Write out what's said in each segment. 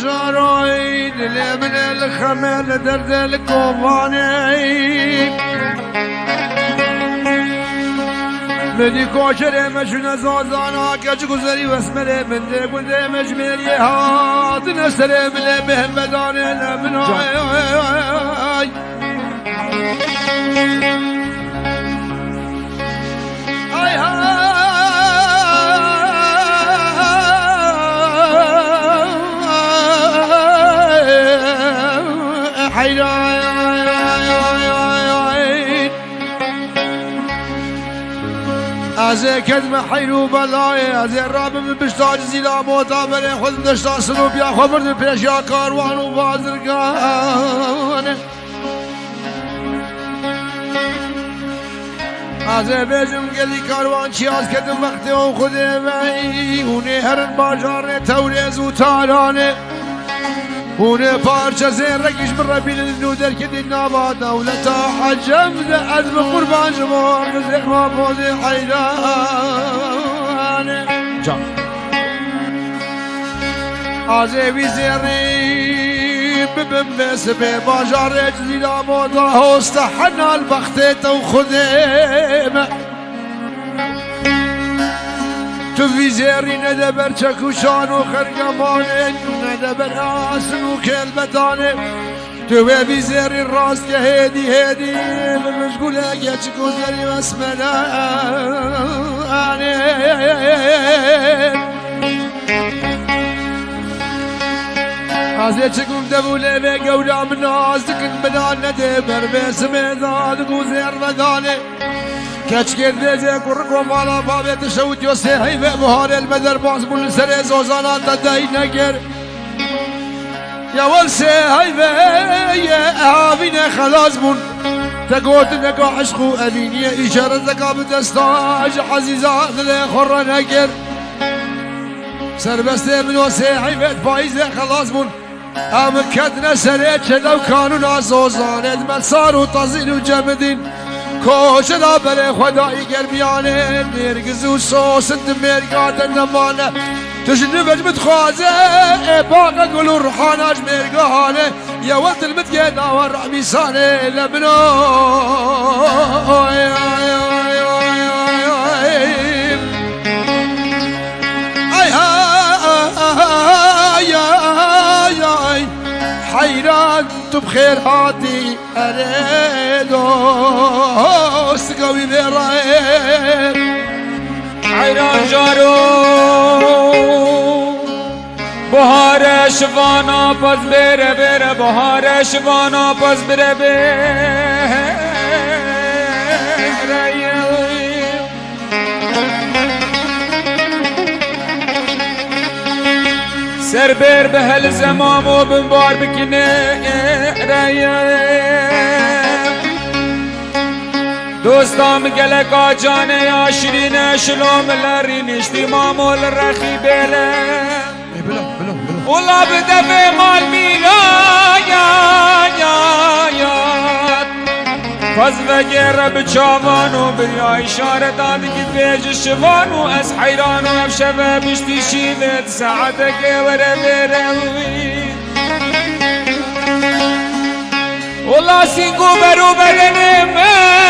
جاروي دلي من الخمل درد الكوفاني بدي كوشري مشنا زوزانا كج گذری واسمله من ده گنده مجملی هات نسره من به بدان لمنای ای از کدم حیرو بلای از راب من بشتاج زیلا موتا بره خود نشتا سنو بیا خبرد پیش یا کاروان و بازرگان از بیجم گلی کاروان چی از کدم وقتی او خوده وی اونه هرن باجار توریز و تارانه اونه پارچه زیرکش من ربی لنو در کدی نابا دولتا حجم ده عزم قربان جمار نزیق ما بوزی حیرانه جان آزوی زیری ببن بس به باجار جزیلا مودا هست حنا البخت تو خودم تو ویزیری ندبر چکوشان و خرگمانه ندبر آسن و کلبتانه تو ویزیری راست که هدی هدی بمشغوله که چکوزری واسمنانه از چکم دبوله به گودام ناز دکن بدان ندبر بسم داد گوزر بدانه کچ کرده جه کرکو مالا بابت شوت یا سه حیوه بهار المدر باز بول سر زوزانا تدهی نگر یا ول سه حیوه اهاوین خلاص بون تقوت نگا عشق و امینی اشاره زکا بدستاج عزیزا دل خور نگر سربسته من و سه حیوه پاییز خلاص بون ام کدن سره چلو کانونا زوزانه مسار و تازین و جمدین کوشلا بر خدای گرمیانه مرگز و سوسند مرگات نمانه تشنو بجمت خوازه باقا قلو روحاناش مرگانه یا وقت المتقه داور رعبیسانه لبنو حیران تو بخیر هاتی اره دوست قوی برای حیران جارو بهار شوانا پس بره بره بهار شوانا پس بره بره سر بر به هل زمام و بنبار بکنه دوستام گلک آجانه یا شیرین شلوم لری نشتی مامول رخی بله اولا بده به مال میرا پس وگره بچاوانو بریا اشاره دادی که بیج شوانو از حیرانو افشبه بشتی شیبت ساعته که وره بروی اولا سینگو برو بدنه من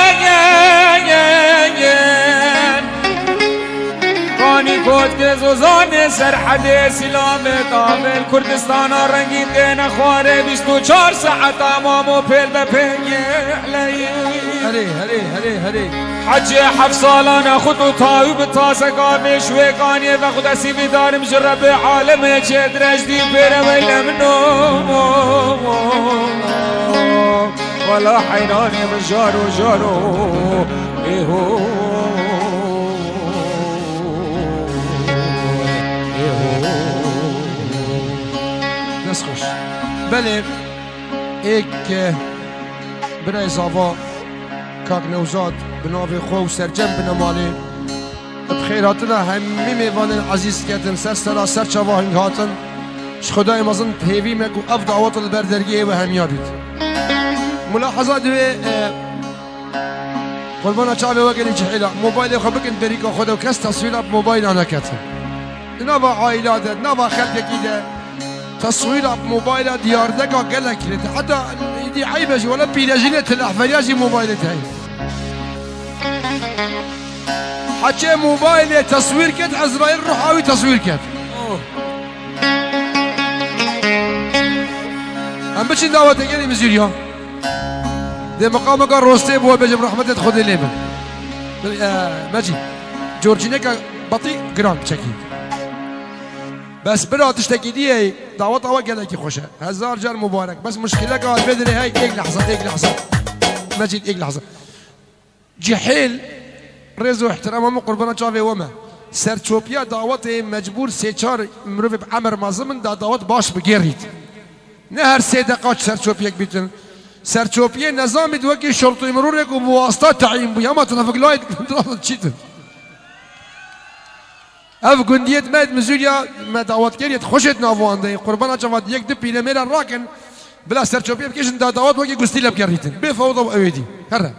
کانی کود که زوزان سرحد سلام قابل کردستان رنگین دین خواره 24 ساعت امامو پیل به پنگه هری حج 7 سالانه خود و تایوب تاسقا بشوی قانیه و خود اسیبی دارم جرب عالمه چه درجدی پیره ویله منو ولا حیرانی بجارو جارو ایهو دست خوش بله ایک برای زاوا کاک نوزاد بناوی خو سرجم بنمالی بخیراتنا همی میوان عزیز کردن سر سر چوا هنگ هاتن خدای مازن پیوی مکو اف دعوات البردرگیه و همیادید ملاحظات دوی قربانا چاوه وگلی جحیلا موبایل خو بکن بریکا خدا و کس تصویل اب موبایل آنکته نوا عائلات نوا خلق کیده تصوير موبايل ديار دقا قال لك حتى دي عيبه ولا بيلاجينه الاحفاد موبايل هاي حكي موبايل تصوير كت عزرائيل روحاوي تصوير كت هم بچین دعوت گیری مزیریا ده مقام کا روسته بو بجم رحمت خود لیبه ماجی جورجینه کا بطی گرام چکی بس برا تشتكي دي دعوت اول قال لك خوشه 1000 جار مبارك بس مشكله قال بدري هاي ايق لحظه ماجي ايق لحظه جحيل رزو احترامه قربان شافي وما سرچوبيا دعوت مجبور سه چار مروف عمر مازمن دعوت باش بگیرید نه هر 3 دقیقه سرچوبيا بیتن سرچوبيا نظام دوکی شرطی مرور کو بواسطه تعیین بو اما تنفق لاید چیت اف گندیت مد مزوریا ما دعوت کردید خوشت ناوانده قربان جواد یک دو پیله میرن راکن بلا سرچوبيا بکشن دعوت وکی گستی لب کردید به فوضا و اویدی هر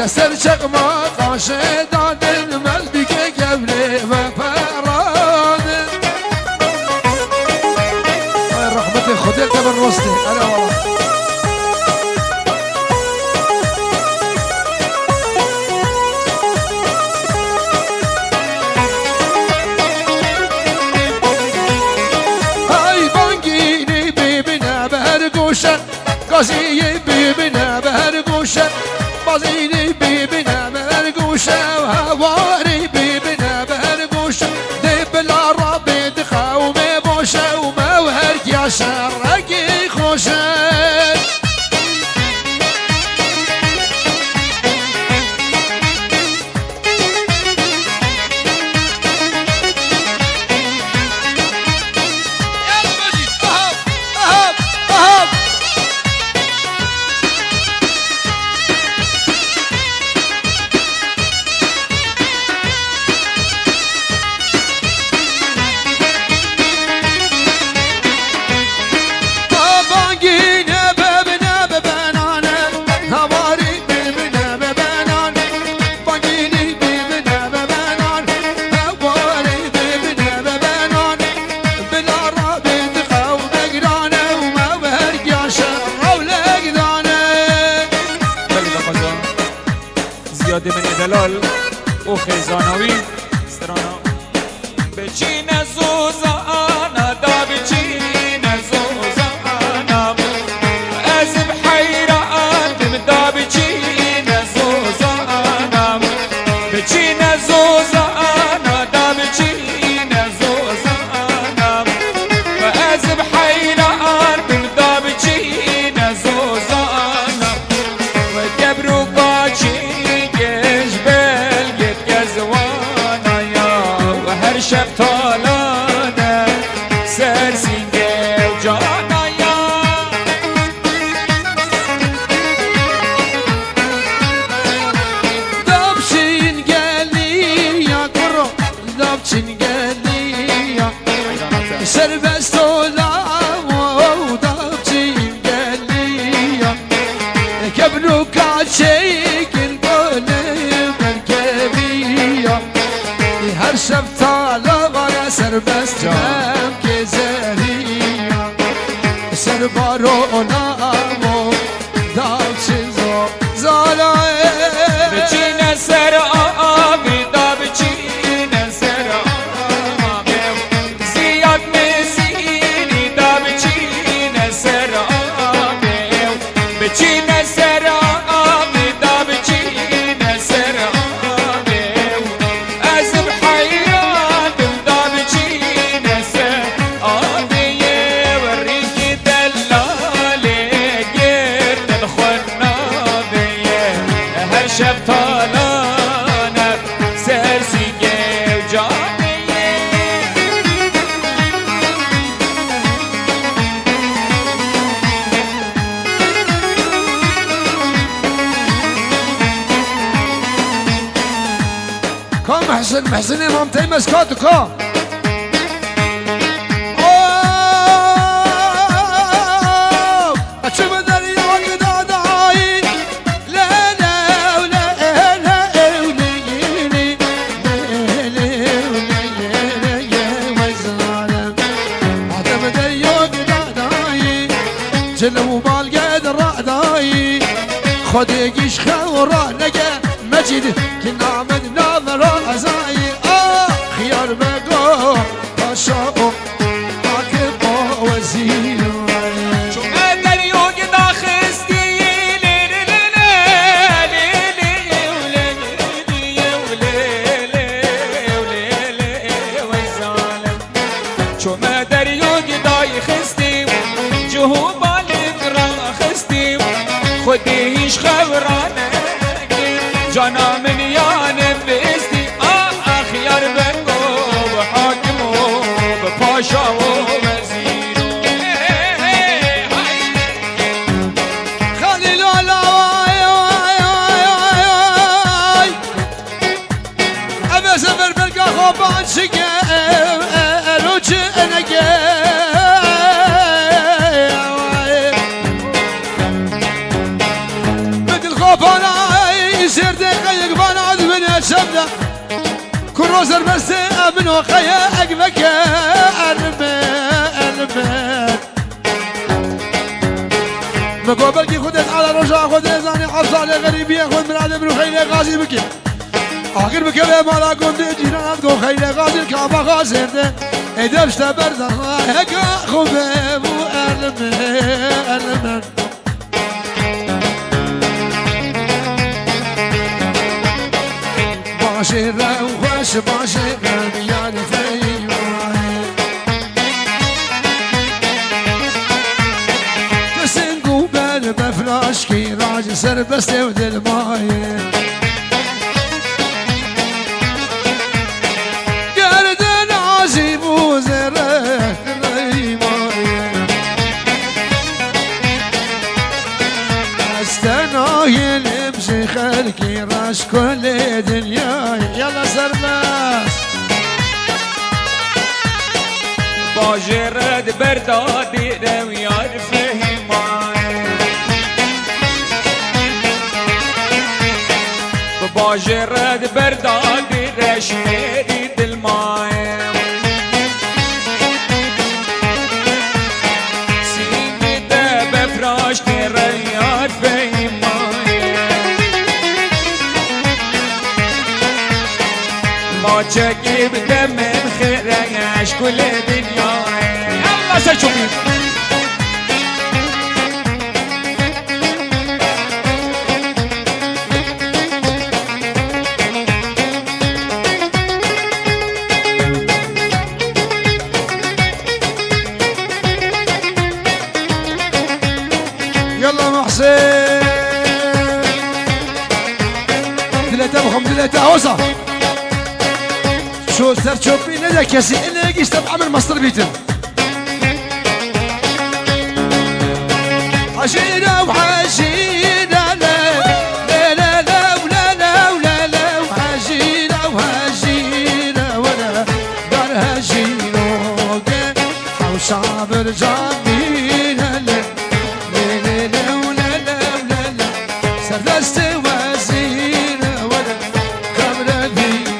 سر چقما قاشه دادن ملبی که گبره و پرانه رحمت خودت بر رسته اره والا های بانگینی ببینه به هر گوشه قاضی ببینه به هر گوشه بازینی ببینه به هر گوشه و هواری ببینه به هر گوشه دی بلا رابط خومه باشه و موهر یا شرکی خوشه دلال او خیزانوی استرانا بچین زوزانا دا بچین زوزانا از بحیران دا بچین زوزانا بچین زوزانا دا بچین زوزانا و از بحیران دا بچین زوزانا و دبرو باچین شب تالانه سر سینگه و جانایا دابچین گلی یا کرو دابچین گلی یا سر بستولا و دابچین گلی یا کبرو کاچه کن کنه مرکبی یا هر شب سر بستم که زهریا سر بارونم و دابچین زالای بچین سر آبی دا بچین سر آبی زیاد میزینی دا بچین سر آبی بچین سر آبی دا بچین سر آبی از بحیران محسن امام تيمس كاتكا اشوف دريا وقداداي لا لا ولا لا وزالم عتب دريا وقداداي جلو بالقدر رأداي خديقش خورا نجا مجد كنا من نظر أزاي خيار بقو أشاقو أكبر وزير شو ما دريوك داخستي شو ما دريوك داخستي جهوب الإقرا خستي خديش خبرانك جانا من يانم بستي خيار بقو بحاكمو بباشا ووزيرو خليل ولا واي أبي سفر بلقى خوبان شقا روج أنا يصير دقيق بناد من الشبنة كل روز المسي ابن وخيا اقبك المال مقابلك خدت على رجع خدت زاني حفظ على غريبية خد من عدم وخيلة غازي بكي آخر بكي مالا قمت جيرانات قو خيلة غازي الكعبة غازر ده ادبش تبرزن هكا خباب المال باشر وخش باشر بيان في تسنقو بال بفلاش كي راج سر بس ود الماي قرد العزيب وزره استناي نمشي خلقي راش كل دنياي يلا سرباس باجرد بردادي رويار فهماي باجرد بردادي رشميري دلماي سيني ده بفراش رويار فهماي ما تشكي بدم من خيرش كل دنيا يلا سجوبي يلا محسن دلتا بخم دلتا هوسا شو سر شوبي لذا كسي اللي يجيش تبع مصدر بيتن حشينا وحشينا لا لا لا لا ولا لا ولا لا وحشينا وحشينا ولا دار هشينا وشعب رجالينا لا لا لا ولا لا ولا لا سردست وزينا ولا كبر دينا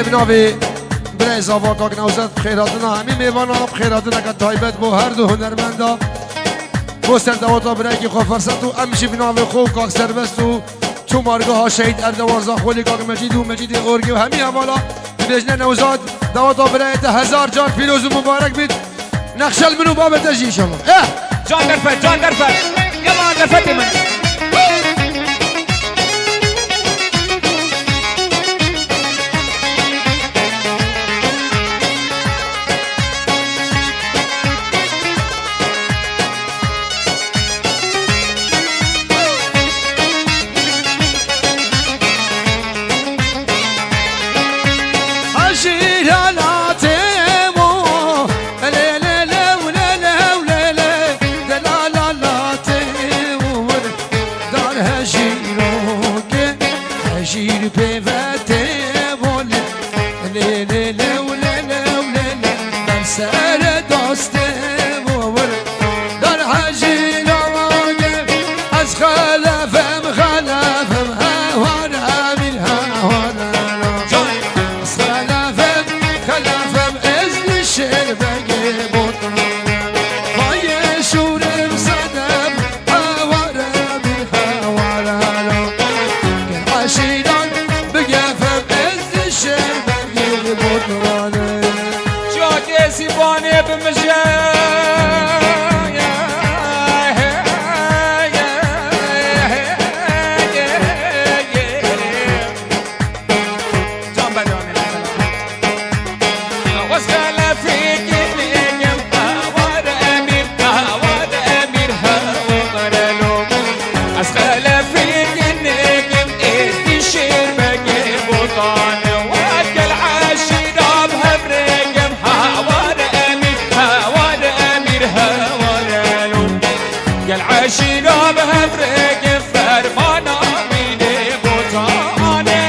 بنابي برای زاوا که نوزد بخیراتنا همین میوانا بخیراتنا که تایبت بو هر دو هنرمندا بو سردواتا برای که خواه فرصت و امشی بنابی خوب که سربست و تو مارگاه ها شهید اردوارزا خولی که مجید و مجید اورگی و همین حوالا بجنه نوزاد دواتا برای 1000 جان پیروز و مبارک بید نخشل منو باب تجی انشالله جان درفت جان درفت يلا درفت من شیر پیوته وله لی لی لی وله لی من سر داسته وله در حجی نواده از خلفم هوانا من هوانا از خلفم ازل شربگی بطنا پای شورم زدم هوانا من هوانا عشیران بگفم ازل شربگی بطنا جاده سیبانه بمجه عشينا بهفرق فرمانا ميني بوطاني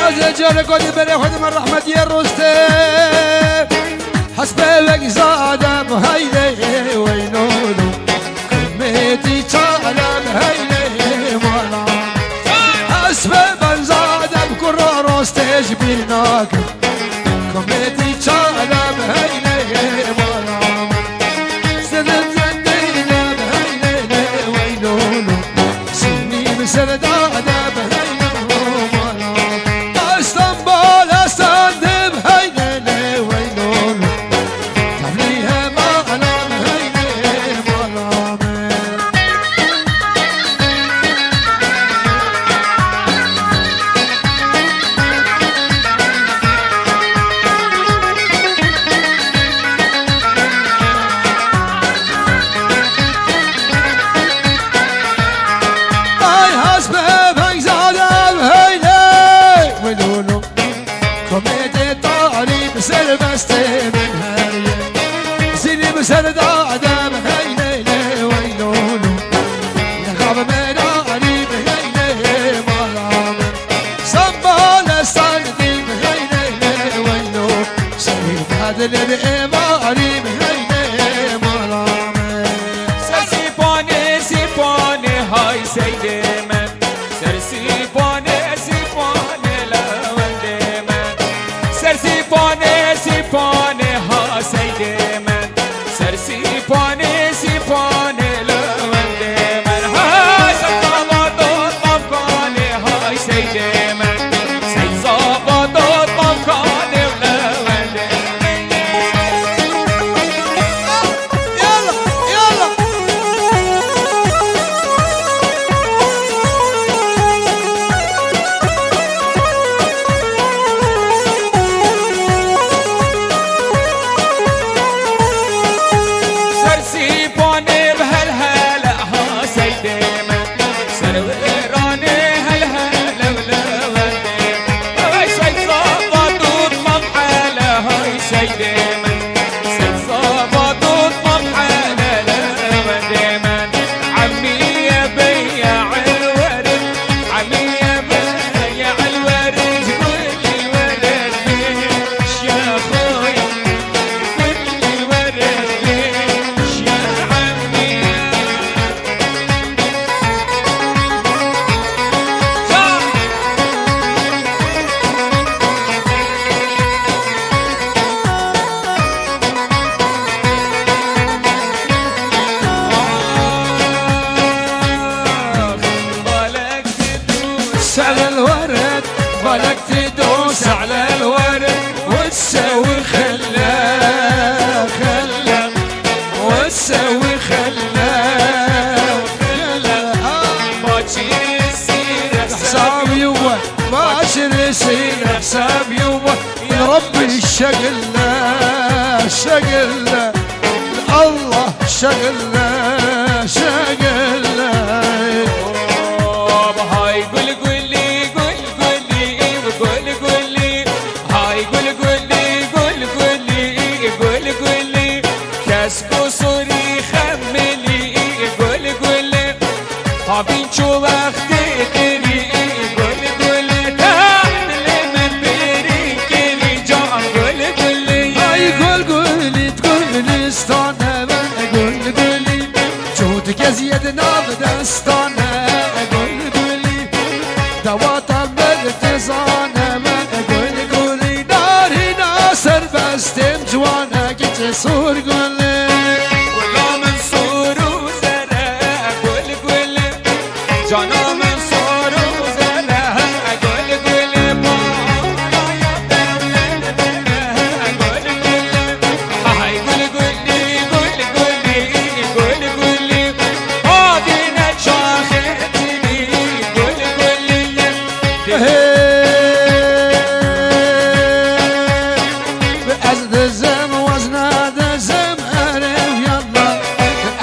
أزجر قولي بني خدم الرحمة يا الرستم حسبك زادم هيلي وينولو كميتي تعلم هيلي مالا حسبك زادم كرة رستج بيناك كميتي تعلم هيلي مالا سرداد بهينو مالا اسطنبول استندم هيني وينو تبليها مالا هيني مالا سربستي من هريه سيدي بسرد آدم هيلي ويلولو يغاب من علي بهيلي مالامن صنبال استندي بهيلي ويلو سيد هذا بإيماني بهيلي مالامن سرسيباني سيباني هاي سيدي من سرسيباني سيباني لوندي من سرسيباني سيباني ها سيدي من سرسيباني سيباني لوندي من هاي زبطة طبقاني هاي سيدي من سيد زبطة طبقاني ولوندي يلا يلا سرسيباني بهالهلا ها سيدي من سرويراني هالهلا ولوندي هاي سيد زبطة طبقاني هاي سيدي من سيد زبطة طبقاني لوندي من عمي يا بياع الورد عمي يا بياع الورد كل الورد فيش يا خوي كل الورد فيش يا عمي بالك تدوس على الورد بالك تدوس على الورد وتسوي خلاك وتسوي خلاك باكر يصير حساب يوه باكر يصير حساب يوه يا ربي الشغلة الله شغلة هاي قول قولي قول قولي وقول قولي هاي قول قولي قول قولي قول قولي كسكو صوري خملي قول قولي طابين شو وقت تدري قول قولي دستانه گل گلی دواتم بلتزانه گل گلی داری ناصر بستم جوانه که جسور گلی گلا من سور و زره گل گل جانا من سور و زره گل گل بایا گل گل آهای گل گلی گل گلی گل گلی آدینه چاختنی گل گلی از دزم وزن دزم ارم یالله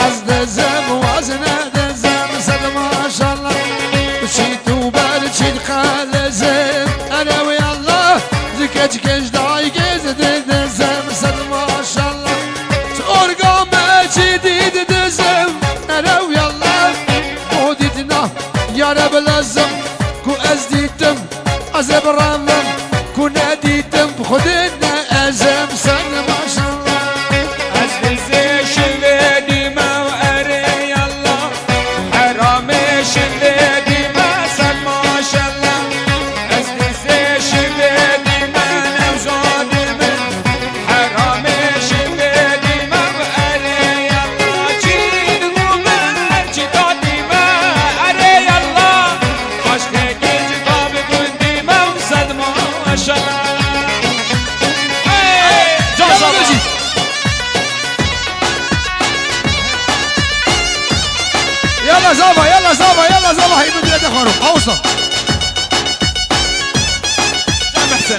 از دزم وزن دزم سد ماشالله چیت و بر چیت خالزم انا ويالله زكاش كاش داي جز دزم سد ماشالله تورقام جديد دزم انا ويالله وديتنا يا رب لازم كو ازديتم ازب رمم كو ناديتم خدنا ازم سد ماشالله عزيز شلدي ما واري يلا حرام شلدي ما صار ما شاء الله عزيز شلدي ما نوزاد من حرام شلدي ما واري يلا جيد ومر جدادي ما اري يلا عشقك جداب قلبي ما وصد ما شاء الله يلا زابا يلا زابا يلا زابا هي بدنا تخرج اوصل جام حسن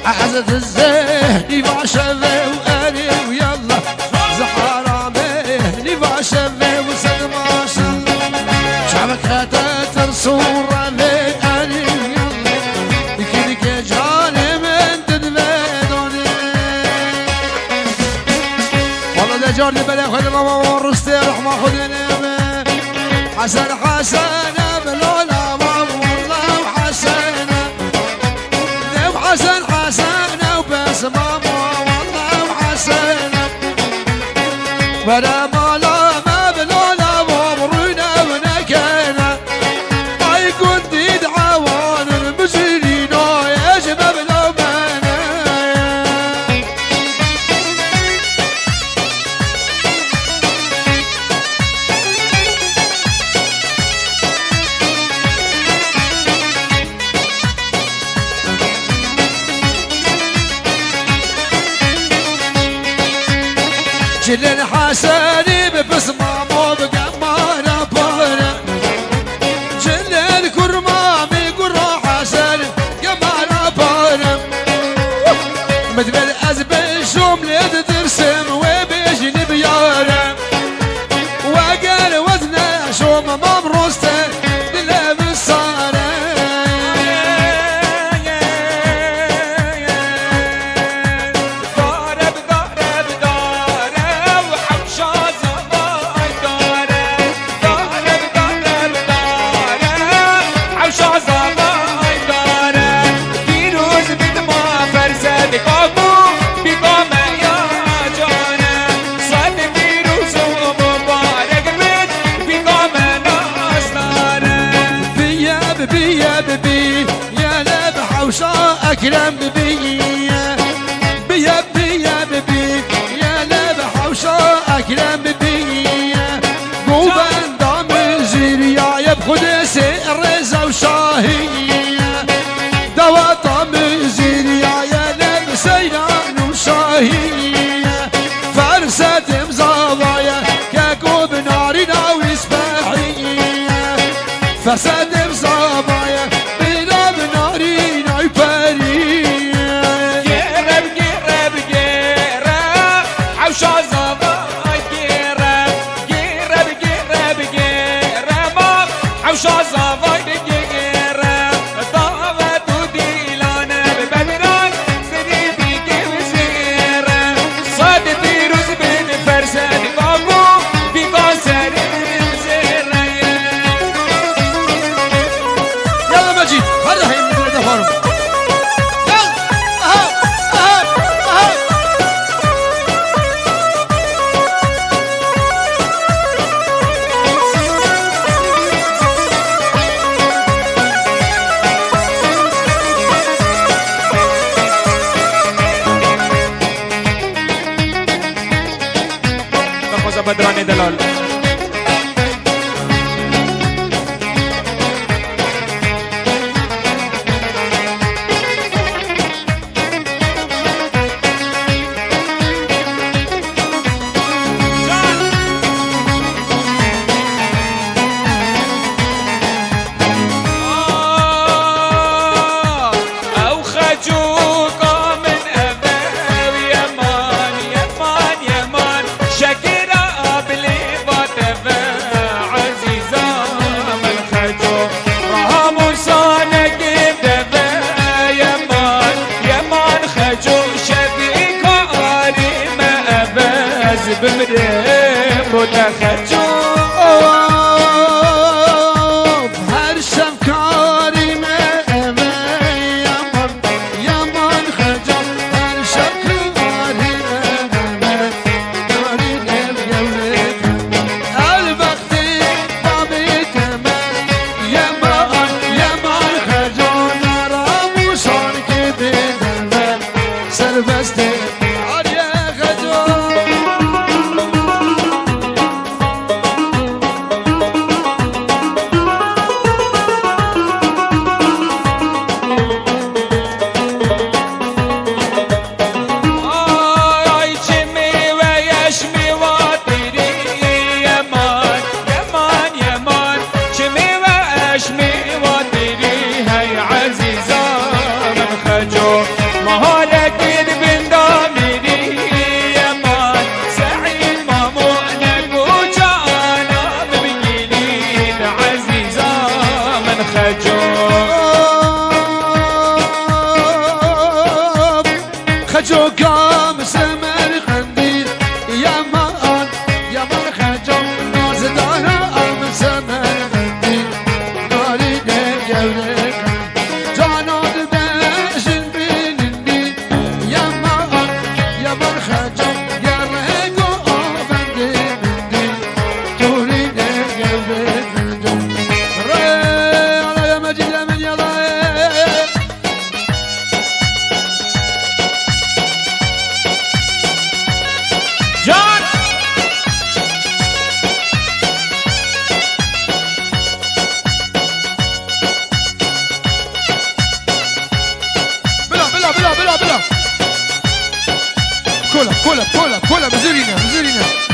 عزت الزهني بعشبه وقالي ويلا زحرامي بعشبه وسد ما شاء الله شعبك هتاتر صورة لي قالي ويلا يكيدك يا جاني من تدبيدوني والله ده جارني بلا خد ماما ورستي روح ما خدني حسن حسن بلولا ماما والله وحسن حسن حسن وبس ماما والله وحسن بلا مالا ما بلولا وبرونا ونكينا ما يكون ديد عوان المسلمين يا شباب لو مانا جلن حسني ببصمامو بقمارة بارة جلن كرمامي قرى حسن قمارة بارة مثل الأزبي شملة ترسم وبيجني بيارة وقال وزنه شوم ممروسته دلا بالصارة ببي يا لبحة وشا أكرم ببي بيا بيا ببي يا لبحة وشا أكرم ببي قوبان دام زيريا يبخد سئر رزا وشاهي دوا طام زيريا يا لبسينان وشاهي فرسة مزاضايا كاكوب نارنا ويسبحي فرسة مزاضايا بلا بنارنا يباري جرب جرب جرب عوشا زضاي جرب جرب جرب جرب عوشا زضاي جرب طاغت وديلانا ببدران سري بيك وزيرة صاد فيروز بن فرسان بابو بيقاس خجو هر شب کاریمه یمان یمان خجم هر شب کاریمه الوقتی بابی کمه یمان یمان خجم نراموشان که دیدم سربسته آریه خجم خجو قام سمر خندير يمان يمان خجو نازدانا قام سمر خندير ناري يولك جانان باشن بينني يمان يمان خجو يرقو بندي بندي توري يولك خجو ري على يا مجيد من يلا جان بلا بلا بلا بلا بلا كولا كولا كولا كولا مزورينا مزورينا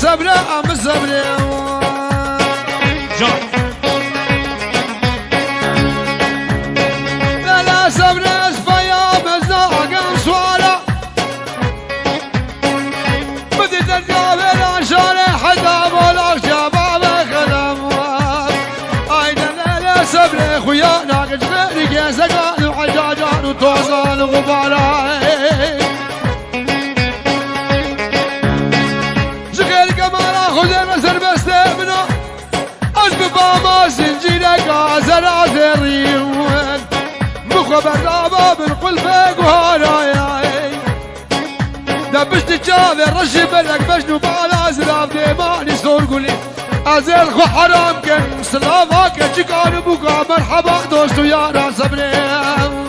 صبر ام صبر جان لا صبر اسفيا مزاقا سوالا بدي ترجع بلا شارع حدا ولا شباب خدم اين لا صبر خويا ناقش غيرك يا سقال وحجاجان وتوصل غبارا بابا سنجيلك زرازريون مخبر دابا بالقلب وهاراي دبشت جابي رشي بلك بشنو بالا زراف ديماني صور قولي ازيل خو حرام كن سلامك جيكان بوكا مرحبا دوستو يا راس ابني